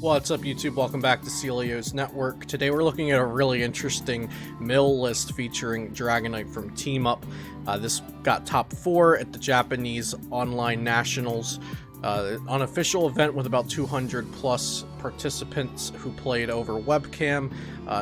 What's up, YouTube? Welcome back to Celio's Network. Today we're looking at a really interesting mill list featuring Dragonite from Team Up. This got top 4 at the Japanese Online Nationals, an official event with about 200 plus participants who played over webcam,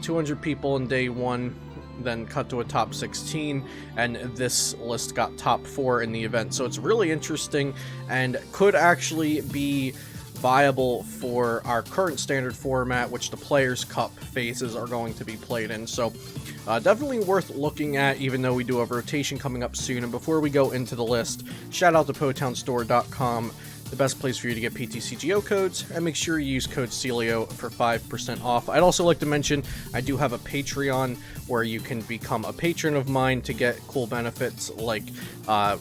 200 people in day 1, then cut to a top 16, and this list got top 4 in the event. So it's really interesting and could actually be viable for our current standard format, which the Players' Cup phases are going to be played in. So definitely worth looking at, even though we do have rotation coming up soon. And before we go into the list, shout out to PotownStore.com, the best place for you to get PTCGO codes, and make sure you use code Celio for 5% off. I'd also like to mention I do have a Patreon where you can become a patron of mine to get cool benefits like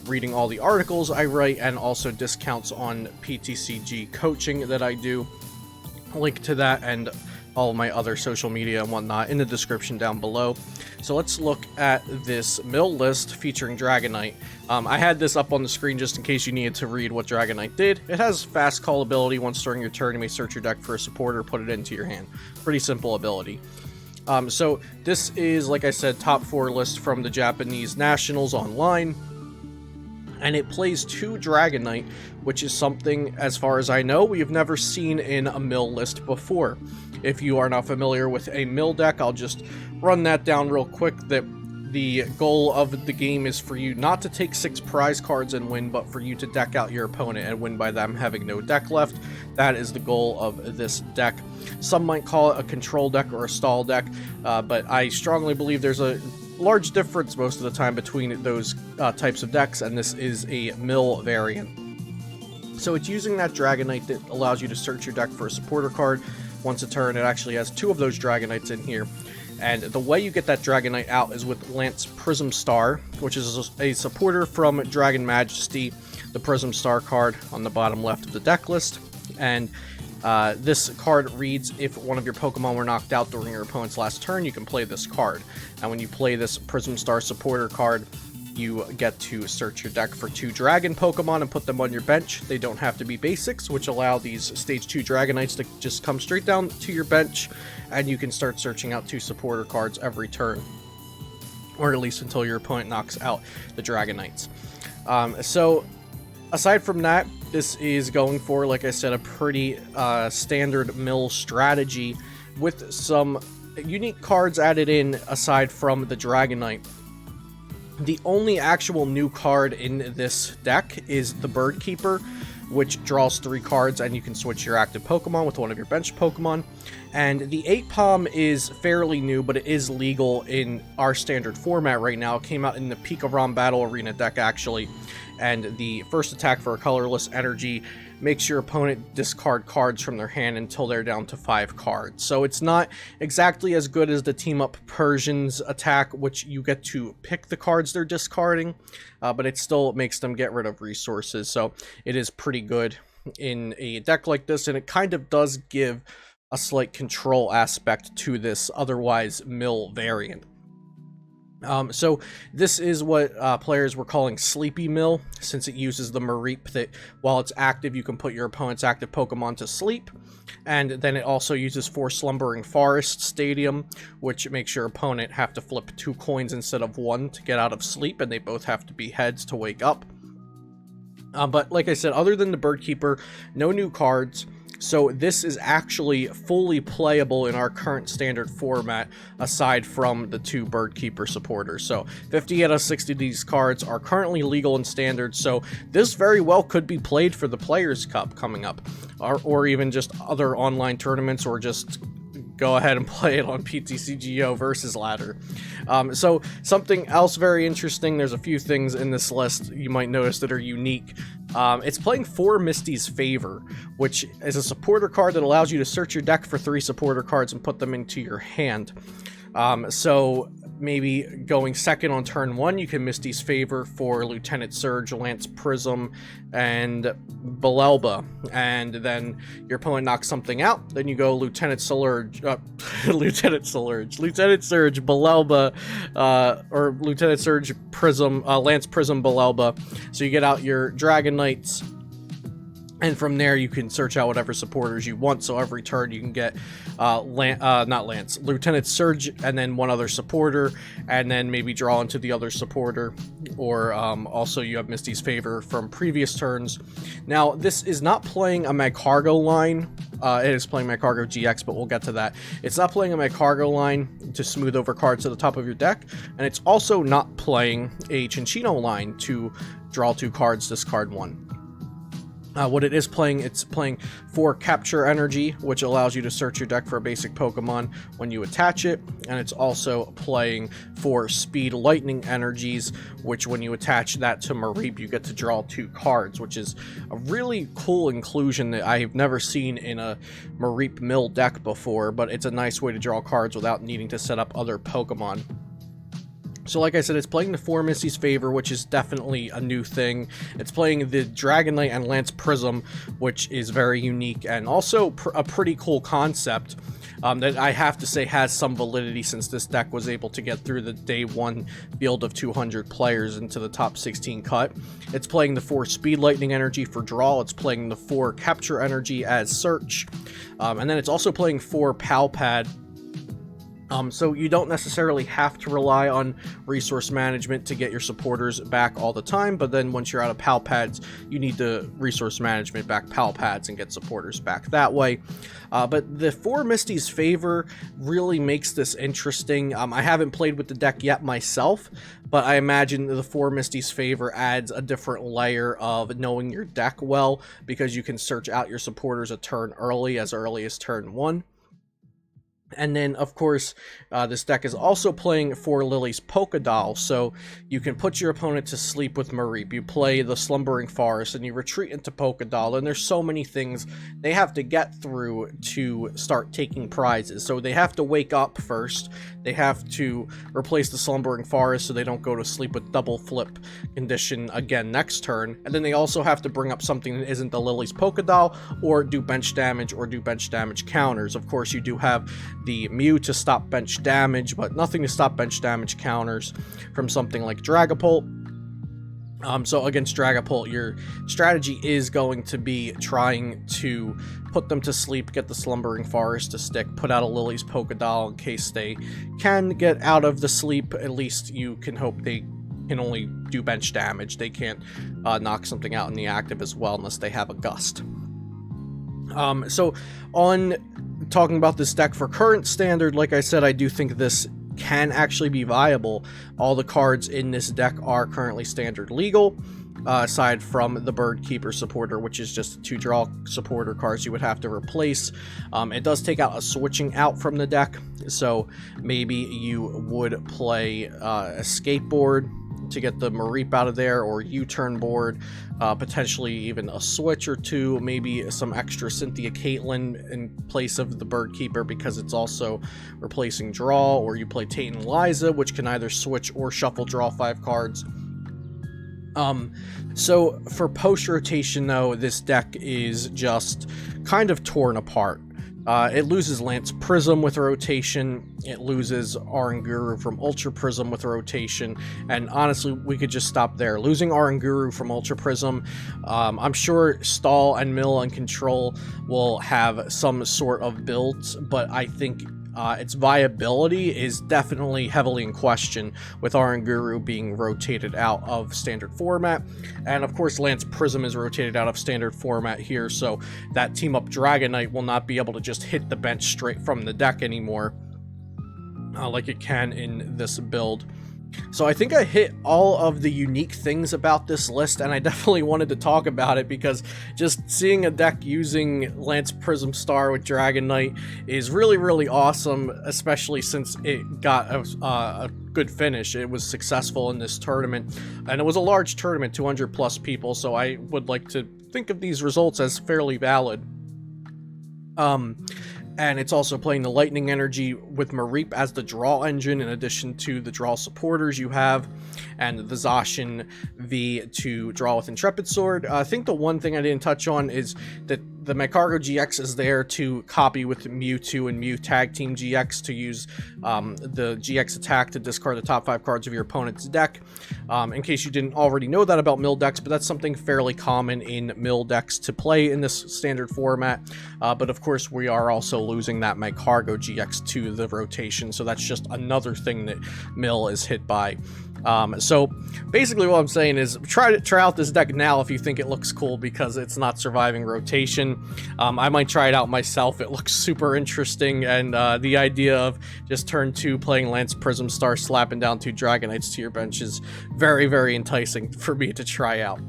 reading all the articles I write and also discounts on PTCG coaching that I do. Link to that and all of my other social media and whatnot in the description down below. So let's look at this mill list featuring Dragonite. I had this up on the screen just in case you needed to read what Dragonite did. It has fast call ability. Once during your turn, you may search your deck for a supporter, put it into your hand. Pretty simple ability. So this is, like I said, top 4 list from the Japanese Nationals online. And it plays 2 Dragonite, which is something, as far as I know, we have never seen in a mill list before. If you are not familiar with a mill deck, I'll just run that down real quick, that the goal of the game is for you not to take 6 prize cards and win, but for you to deck out your opponent and win by them having no deck left. That is the goal of this deck. Some might call it a control deck or a stall deck, but I strongly believe there's a large difference most of the time between those types of decks, and this is a mill variant. So it's using that Dragonite that allows you to search your deck for a supporter card. Once a turn, it actually has 2 of those Dragonites in here. And the way you get that Dragonite out is with Lance Prism Star, which is a supporter from Dragon Majesty, the Prism Star card on the bottom left of the deck list. And this card reads, if one of your Pokemon were knocked out during your opponent's last turn, you can play this card. And when you play this Prism Star supporter card, you get to search your deck for 2 Dragon Pokemon and put them on your bench. They don't have to be basics, which allow these Stage 2 Dragonites to just come straight down to your bench, and you can start searching out 2 supporter cards every turn. Or at least until your opponent knocks out the Dragonites. So, aside from that, this is going for, like I said, a pretty standard mill strategy with some unique cards added in aside from the Dragonite. The only actual new card in this deck is the Bird Keeper, which draws 3 cards and you can switch your active Pokemon with one of your bench Pokemon. And the 8-Palm is fairly new, but it is legal in our standard format right now. It came out in the Vikavolt Battle Arena deck, actually. And the first attack for a colorless energy makes your opponent discard cards from their hand until they're down to 5 cards. So it's not exactly as good as the Team Up Persian's attack, which you get to pick the cards they're discarding, but it still makes them get rid of resources. So it is pretty good in a deck like this, and it kind of does give a slight control aspect to this otherwise mill variant. So this is what players were calling Sleepy Mill, since it uses the Mareep that while it's active, you can put your opponent's active Pokemon to sleep. And then it also uses 4 Slumbering Forest Stadium, which makes your opponent have to flip 2 coins instead of 1 to get out of sleep, and they both have to be heads to wake up. But like I said, other than the Bird Keeper, no new cards. So this is actually fully playable in our current standard format, aside from the 2 Bird Keeper supporters. So 50 out of 60 of these cards are currently legal in standard, so this very well could be played for the Players' Cup coming up, or even just other online tournaments, or just go ahead and play it on PTCGO versus ladder. So something else very interesting, there's a few things in this list you might notice that are unique. It's playing 4 Misty's Favor, which is a supporter card that allows you to search your deck for 3 supporter cards and put them into your hand. So maybe going second on turn 1, you can Misty's Favor for Lieutenant Surge, Lance Prism, and Belelba. And then your opponent knocks something out, then you go Lieutenant Surge, Lieutenant Surge, Belelba, or Lieutenant Surge Prism, Lance Prism, Belelba. So you get out your Dragonites, And from there, you can search out whatever supporters you want. So every turn, you can get Lieutenant Surge, and then one other supporter, and then maybe draw into the other supporter. Or also, you have Misty's Favor from previous turns. Now, this is not playing a Magcargo line. It is playing Magcargo GX, but we'll get to that. It's not playing a Magcargo line to smooth over cards to the top of your deck, and it's also not playing a Cinccino line to draw 2 cards, discard 1. What it is playing, it's playing 4 Capture Energy, which allows you to search your deck for a basic Pokemon when you attach it, and it's also playing 4 Speed Lightning Energies, which when you attach that to Mareep, you get to draw 2 cards, which is a really cool inclusion that I've never seen in a Mareep Mill deck before, but it's a nice way to draw cards without needing to set up other Pokemon. So like I said, it's playing the 4 Misty's Favor, which is definitely a new thing. It's playing the Dragonite and Lance Prism, which is very unique and also a pretty cool concept that I have to say has some validity, since this deck was able to get through the day 1 field of 200 players into the top 16 cut. It's playing the 4 Speed Lightning Energy for draw. It's playing the 4 Capture Energy as search. And then it's also playing 4 Pal Pad. So you don't necessarily have to rely on resource management to get your supporters back all the time, but then once you're out of Pal Pads, you need the resource management back Pal Pads and get supporters back that way. But the 4 Misty's Favor really makes this interesting. I haven't played with the deck yet myself, but I imagine the 4 Misty's Favor adds a different layer of knowing your deck well, because you can search out your supporters a turn early as turn 1. And then, of course, this deck is also playing 4 Lily's Polka Doll, so you can put your opponent to sleep with Mareep. You play the Slumbering Forest, and you retreat into Polka Doll, and there's so many things they have to get through to start taking prizes. So they have to wake up first, they have to replace the Slumbering Forest so they don't go to sleep with double flip condition again next turn, and then they also have to bring up something that isn't the Lily's Polka Doll, or do bench damage, or do bench damage counters. Of course, you do have the Mew to stop bench damage, but nothing to stop bench damage counters from something like Dragapult. So against Dragapult, your strategy is going to be trying to put them to sleep, get the Slumbering Forest to stick, put out a Lily's Polka Doll in case they can get out of the sleep. At least you can hope they can only do bench damage. They can't knock something out in the active as well unless they have a Gust. So on talking about this deck for current standard, like I said, I do think this can actually be viable. All the cards in this deck are currently standard legal, aside from the Bird Keeper supporter, which is just 2 draw supporter cards you would have to replace. It does take out a switching out from the deck, so maybe you would play a Skateboard to get the Mareep out of there, or U-turn board, potentially even a switch or 2, maybe some extra Cynthia Caitlyn in place of the Bird Keeper because it's also replacing draw, or you play Tate and Liza, which can either switch or shuffle draw 5 cards. So for post rotation though, this deck is just kind of torn apart. It loses Lance Prism with rotation, it loses Oranguru from Ultra Prism with rotation, and honestly, we could just stop there. Losing Oranguru from Ultra Prism, I'm sure Stall and Mill and Control will have some sort of builds, but I think its viability is definitely heavily in question with Oranguru being rotated out of standard format, and of course Lance Prism is rotated out of standard format here, so that team up Dragonite will not be able to just hit the bench straight from the deck anymore like it can in this build. So I think I hit all of the unique things about this list, and I definitely wanted to talk about it because just seeing a deck using Lance Prism Star with Dragonite is really, really awesome, especially since it got a good finish. It was successful in this tournament, and it was a large tournament, 200 plus people, so I would like to think of these results as fairly valid. And it's also playing the Lightning Energy with Mareep as the draw engine, in addition to the draw supporters you have, and the Zacian V to draw with Intrepid Sword. I think the one thing I didn't touch on is that the Mycargo GX is there to copy with Mewtwo and Mew Tag Team GX to use the GX attack to discard the top 5 cards of your opponent's deck. In case you didn't already know that about mill decks, but that's something fairly common in mill decks to play in this standard format. But of course, we are also losing that Mycargo GX to the rotation, so that's just another thing that mill is hit by. So basically what I'm saying is try out this deck now if you think it looks cool, because it's not surviving rotation. I might try it out myself. It looks super interesting, and the idea of just turn 2 playing Lance Prism Star, slapping down 2 Dragonites to your bench is very, very enticing for me to try out.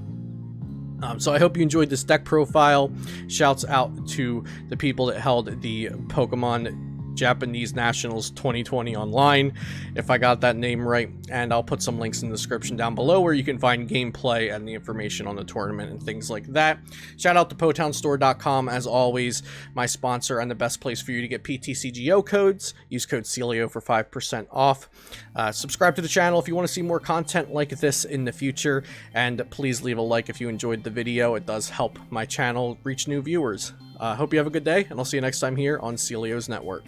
So I hope you enjoyed this deck profile. Shouts out to the people that held the Pokemon Japanese Nationals 2020 online, if I got that name right, and I'll put some links in the description down below where you can find gameplay and the information on the tournament and things like that. Shout out to PotownStore.com, as always, my sponsor and the best place for you to get PTCGO codes. Use code CELIO for 5% off. Subscribe to the channel if you want to see more content like this in the future, and please leave a like if you enjoyed the video. It does help my channel reach new viewers. Hope you have a good day, and I'll see you next time here on Celio's Network.